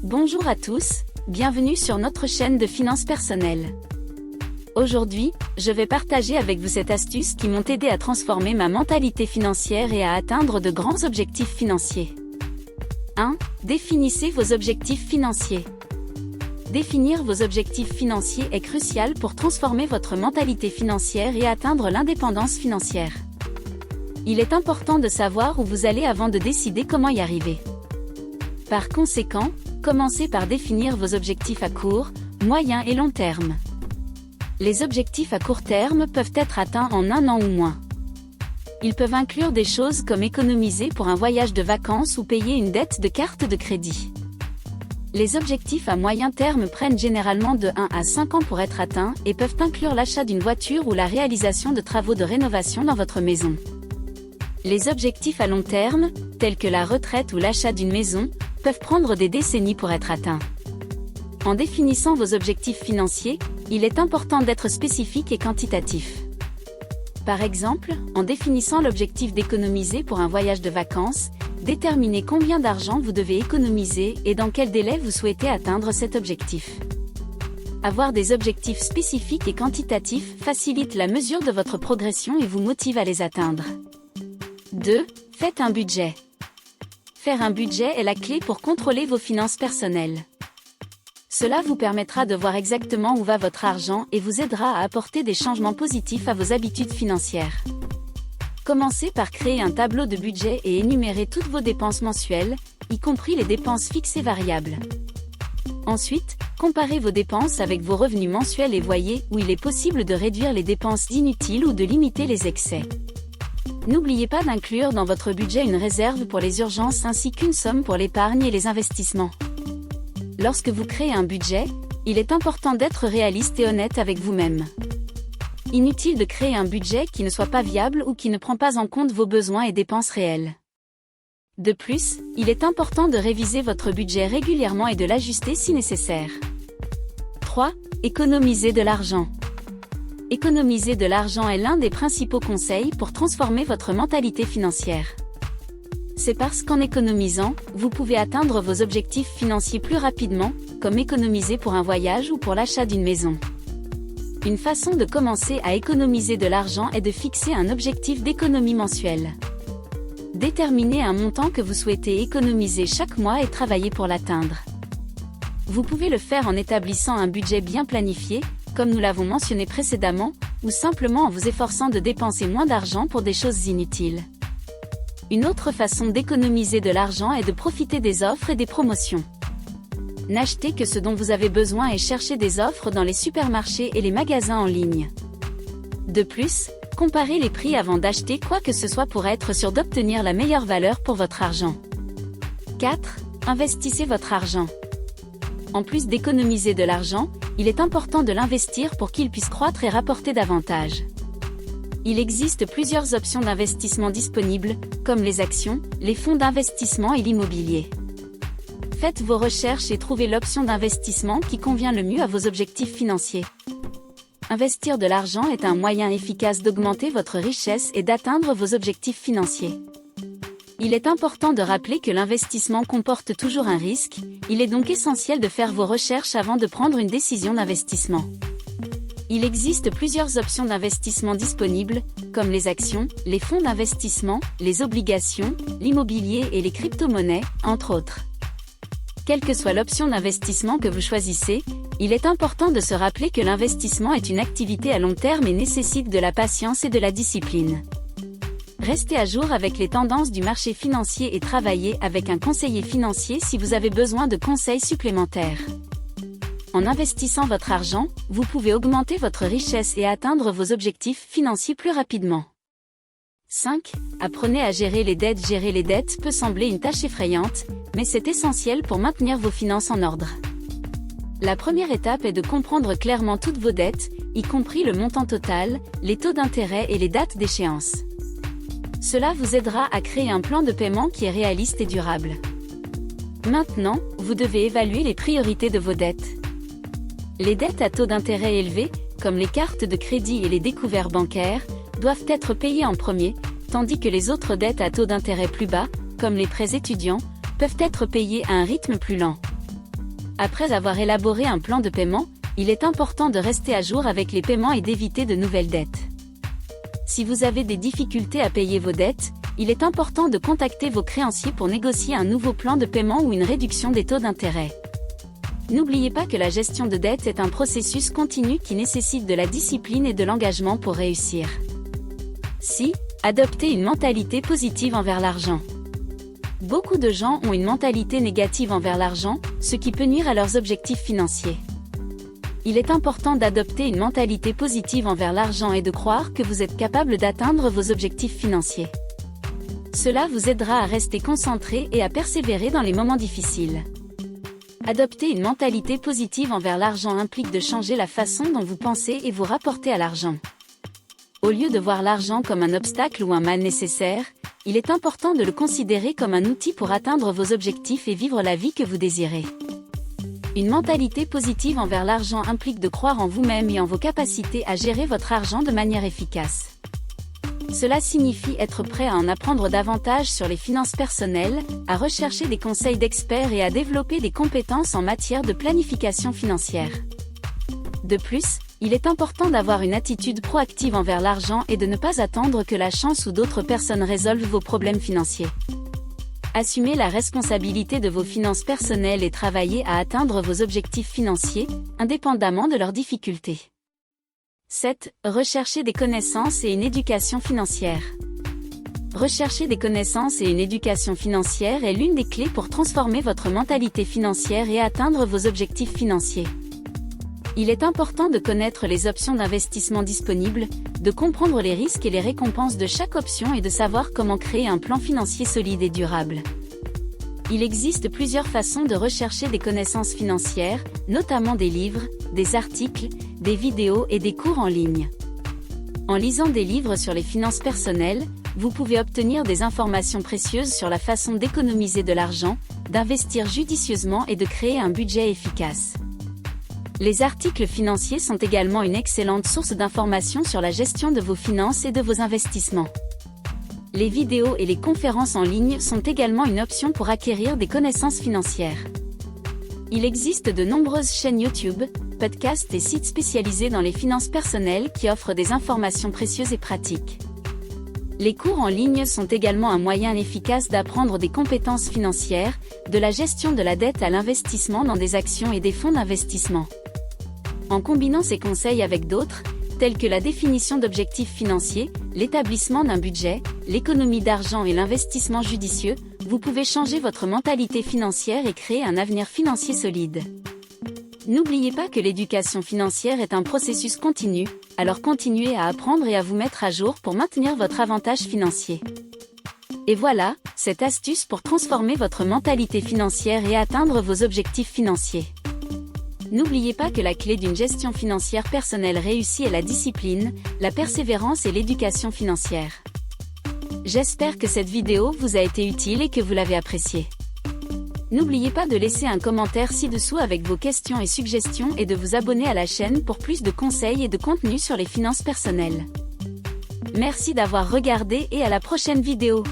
Bonjour à tous, bienvenue sur notre chaîne de finances personnelles. Aujourd'hui, je vais partager avec vous cette astuce qui m'ont aidé à transformer ma mentalité financière et à atteindre de grands objectifs financiers. 1. Définissez vos objectifs financiers. Définir vos objectifs financiers est crucial pour transformer votre mentalité financière et atteindre l'indépendance financière. Il est important de savoir où vous allez avant de décider comment y arriver. Par conséquent, commencez par définir vos objectifs à court, moyen et long terme. Les objectifs à court terme peuvent être atteints en 1 an ou moins. Ils peuvent inclure des choses comme économiser pour un voyage de vacances ou payer une dette de carte de crédit. Les objectifs à moyen terme prennent généralement de 1 à 5 ans pour être atteints et peuvent inclure l'achat d'une voiture ou la réalisation de travaux de rénovation dans votre maison. Les objectifs à long terme, tels que la retraite ou l'achat d'une maison, peuvent prendre des décennies pour être atteints. En définissant vos objectifs financiers, il est important d'être spécifique et quantitatif. Par exemple, en définissant l'objectif d'économiser pour un voyage de vacances, déterminez combien d'argent vous devez économiser et dans quel délai vous souhaitez atteindre cet objectif. Avoir des objectifs spécifiques et quantitatifs facilite la mesure de votre progression et vous motive à les atteindre. 2. Faites un budget. Faire un budget est la clé pour contrôler vos finances personnelles. Cela vous permettra de voir exactement où va votre argent et vous aidera à apporter des changements positifs à vos habitudes financières. Commencez par créer un tableau de budget et énumérer toutes vos dépenses mensuelles, y compris les dépenses fixes et variables. Ensuite, comparez vos dépenses avec vos revenus mensuels et voyez où il est possible de réduire les dépenses inutiles ou de limiter les excès. N'oubliez pas d'inclure dans votre budget une réserve pour les urgences ainsi qu'une somme pour l'épargne et les investissements. Lorsque vous créez un budget, il est important d'être réaliste et honnête avec vous-même. Inutile de créer un budget qui ne soit pas viable ou qui ne prend pas en compte vos besoins et dépenses réelles. De plus, il est important de réviser votre budget régulièrement et de l'ajuster si nécessaire. 3. Économiser de l'argent. Économiser de l'argent est l'un des principaux conseils pour transformer votre mentalité financière. C'est parce qu'en économisant, vous pouvez atteindre vos objectifs financiers plus rapidement, comme économiser pour un voyage ou pour l'achat d'une maison. Une façon de commencer à économiser de l'argent est de fixer un objectif d'économie mensuelle. Déterminez un montant que vous souhaitez économiser chaque mois et travaillez pour l'atteindre. Vous pouvez le faire en établissant un budget bien planifié, comme nous l'avons mentionné précédemment, ou simplement en vous efforçant de dépenser moins d'argent pour des choses inutiles. Une autre façon d'économiser de l'argent est de profiter des offres et des promotions. N'achetez que ce dont vous avez besoin et cherchez des offres dans les supermarchés et les magasins en ligne. De plus, comparez les prix avant d'acheter quoi que ce soit pour être sûr d'obtenir la meilleure valeur pour votre argent. 4. Investissez votre argent. En plus d'économiser de l'argent, il est important de l'investir pour qu'il puisse croître et rapporter davantage. Il existe plusieurs options d'investissement disponibles, comme les actions, les fonds d'investissement et l'immobilier. Faites vos recherches et trouvez l'option d'investissement qui convient le mieux à vos objectifs financiers. Investir de l'argent est un moyen efficace d'augmenter votre richesse et d'atteindre vos objectifs financiers. Il est important de rappeler que l'investissement comporte toujours un risque, il est donc essentiel de faire vos recherches avant de prendre une décision d'investissement. Il existe plusieurs options d'investissement disponibles, comme les actions, les fonds d'investissement, les obligations, l'immobilier et les crypto-monnaies, entre autres. Quelle que soit l'option d'investissement que vous choisissez, il est important de se rappeler que l'investissement est une activité à long terme et nécessite de la patience et de la discipline. Restez à jour avec les tendances du marché financier et travaillez avec un conseiller financier si vous avez besoin de conseils supplémentaires. En investissant votre argent, vous pouvez augmenter votre richesse et atteindre vos objectifs financiers plus rapidement. 5. Apprenez à gérer les dettes. Gérer les dettes peut sembler une tâche effrayante, mais c'est essentiel pour maintenir vos finances en ordre. La première étape est de comprendre clairement toutes vos dettes, y compris le montant total, les taux d'intérêt et les dates d'échéance. Cela vous aidera à créer un plan de paiement qui est réaliste et durable. Maintenant, vous devez évaluer les priorités de vos dettes. Les dettes à taux d'intérêt élevés, comme les cartes de crédit et les découverts bancaires, doivent être payées en premier, tandis que les autres dettes à taux d'intérêt plus bas, comme les prêts étudiants, peuvent être payées à un rythme plus lent. Après avoir élaboré un plan de paiement, il est important de rester à jour avec les paiements et d'éviter de nouvelles dettes. Si vous avez des difficultés à payer vos dettes, il est important de contacter vos créanciers pour négocier un nouveau plan de paiement ou une réduction des taux d'intérêt. N'oubliez pas que la gestion de dette est un processus continu qui nécessite de la discipline et de l'engagement pour réussir. Si, adoptez une mentalité positive envers l'argent. Beaucoup de gens ont une mentalité négative envers l'argent, ce qui peut nuire à leurs objectifs financiers. Il est important d'adopter une mentalité positive envers l'argent et de croire que vous êtes capable d'atteindre vos objectifs financiers. Cela vous aidera à rester concentré et à persévérer dans les moments difficiles. Adopter une mentalité positive envers l'argent implique de changer la façon dont vous pensez et vous rapportez à l'argent. Au lieu de voir l'argent comme un obstacle ou un mal nécessaire, il est important de le considérer comme un outil pour atteindre vos objectifs et vivre la vie que vous désirez. Une mentalité positive envers l'argent implique de croire en vous-même et en vos capacités à gérer votre argent de manière efficace. Cela signifie être prêt à en apprendre davantage sur les finances personnelles, à rechercher des conseils d'experts et à développer des compétences en matière de planification financière. De plus, il est important d'avoir une attitude proactive envers l'argent et de ne pas attendre que la chance ou d'autres personnes résolvent vos problèmes financiers. Assumez la responsabilité de vos finances personnelles et travaillez à atteindre vos objectifs financiers, indépendamment de leurs difficultés. 7. Recherchez des connaissances et une éducation financière. Rechercher des connaissances et une éducation financière est l'une des clés pour transformer votre mentalité financière et atteindre vos objectifs financiers. Il est important de connaître les options d'investissement disponibles, de comprendre les risques et les récompenses de chaque option et de savoir comment créer un plan financier solide et durable. Il existe plusieurs façons de rechercher des connaissances financières, notamment des livres, des articles, des vidéos et des cours en ligne. En lisant des livres sur les finances personnelles, vous pouvez obtenir des informations précieuses sur la façon d'économiser de l'argent, d'investir judicieusement et de créer un budget efficace. Les articles financiers sont également une excellente source d'informations sur la gestion de vos finances et de vos investissements. Les vidéos et les conférences en ligne sont également une option pour acquérir des connaissances financières. Il existe de nombreuses chaînes YouTube, podcasts et sites spécialisés dans les finances personnelles qui offrent des informations précieuses et pratiques. Les cours en ligne sont également un moyen efficace d'apprendre des compétences financières, de la gestion de la dette à l'investissement dans des actions et des fonds d'investissement. En combinant ces conseils avec d'autres, tels que la définition d'objectifs financiers, l'établissement d'un budget, l'économie d'argent et l'investissement judicieux, vous pouvez changer votre mentalité financière et créer un avenir financier solide. N'oubliez pas que l'éducation financière est un processus continu, alors continuez à apprendre et à vous mettre à jour pour maintenir votre avantage financier. Et voilà, cette astuce pour transformer votre mentalité financière et atteindre vos objectifs financiers. N'oubliez pas que la clé d'une gestion financière personnelle réussie est la discipline, la persévérance et l'éducation financière. J'espère que cette vidéo vous a été utile et que vous l'avez appréciée. N'oubliez pas de laisser un commentaire ci-dessous avec vos questions et suggestions et de vous abonner à la chaîne pour plus de conseils et de contenu sur les finances personnelles. Merci d'avoir regardé et à la prochaine vidéo.